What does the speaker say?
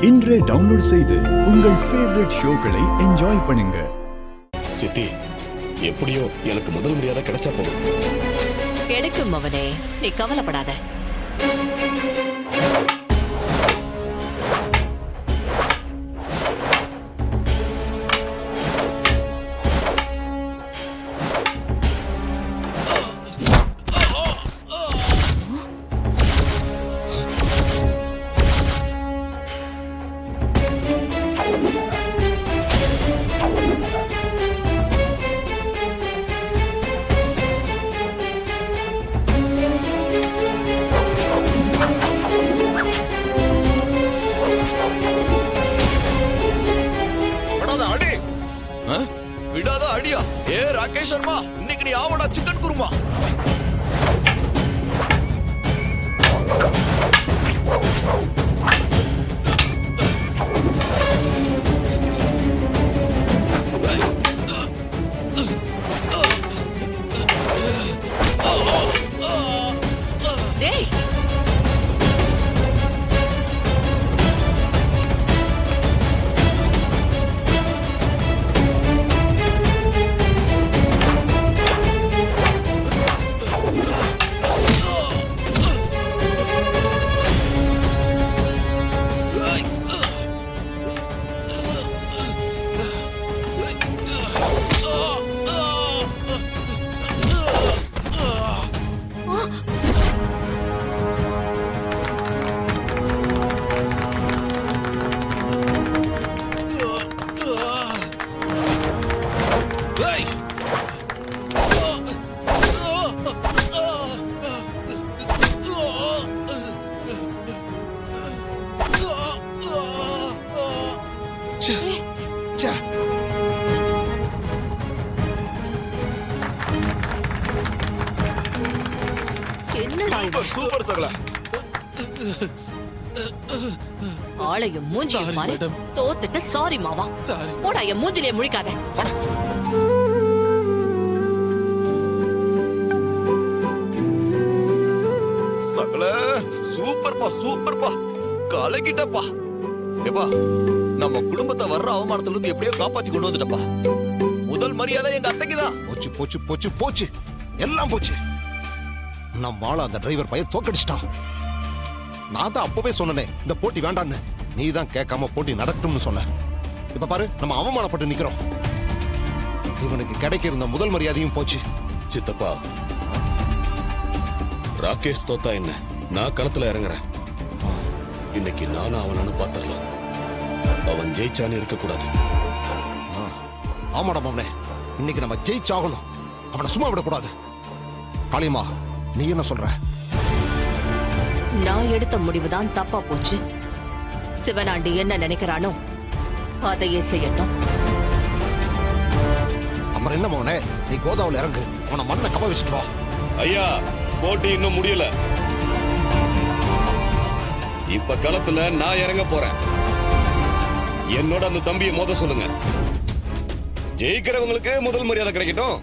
இன்றே டவுன்லோட் செய்து உங்கள் ஃபேவரட் ஷோக்களை என்ஜாய் பண்ணுங்க. சித்தி, எப்படியோ எனக்கு முதல் மரியாதை கிடைச்சா போதும். கிடைக்கும் அவனே, நீ கவலைப்படாத. விடாத அடியா. ஏ ராகேஷ் சர்மா, இன்னைக்கு நீ ஆவடா சிக்கன் குருமா. டேய், என்னடா இது? சூப்பர் சகல. ஆளையும் மூஞ்சியும் பாரு. தோத்துட்டு சாரி மாவா. போடா, என் மூஞ்சிலே முழிக்காத. சகல சூப்பர்ப்பா, சூப்பர்ப்பா, கலக்கிட்டப்பா. ஏப்பா, நம்ம குடும்பத்தை வர்ற அவமானத்துல இருந்து எப்படியோ காப்பாத்தி கொண்டு வந்துட்டப்பா. முதல் மரியாதை எங்க அத்தைக்குதான். போச்சு போச்சு போச்சு போச்சு, எல்லாம் போச்சு. நம்ம ஆள அந்த டிரைவர் பையன் தோக்கடிச்சிட்டான். நான் தான் அப்பவே சொன்னேன் இந்த போட்டி வேண்டான்னு. நீ தான் கேட்காம போட்டி நடக்கட்டும்னு சொன்ன. இப்ப பாரு, நம்ம அவமானப்பட்டு நிக்கிறோம். இவனுக்கு கிடைக்க இருந்த முதல் மரியாதையும் போச்சு. சித்தப்பா, ராகேஷ் தோத்தா என்ன, நான் களத்துல இறங்குறேன். இன்னைக்கு நானும் அவனானு பாத்துடலாம். அவன் ஜெயிச்சான்னு இருக்க கூடாது. ஆமாடா மாமனே, இன்னைக்கு நம்ம ஜெயிச்சாகணும். அவனை சும்மா விடக்கூடாது. காளியம்மா, நீ என்ன சொல்ற? நான் எடுத்த முடிவுதான் தப்பா போச்சு. சிவனாண்டி என்ன நினைக்கிறானோ அதையே செய்யட்டும். அப்புறம் என்ன மாமனே, நீ கோதாவில் இறங்கு, அவனை மண்ணை கவ வச்சுட்டு வா. ஐயா, போட்டி இன்னும் முடியல. இப்ப களத்துல நான் இறங்க போறேன். என்னோட அந்த தம்பியை மோத சொல்லுங்க. ஜெயிக்கிறவங்களுக்கு முதல் மரியாதை கிடைக்கட்டும்.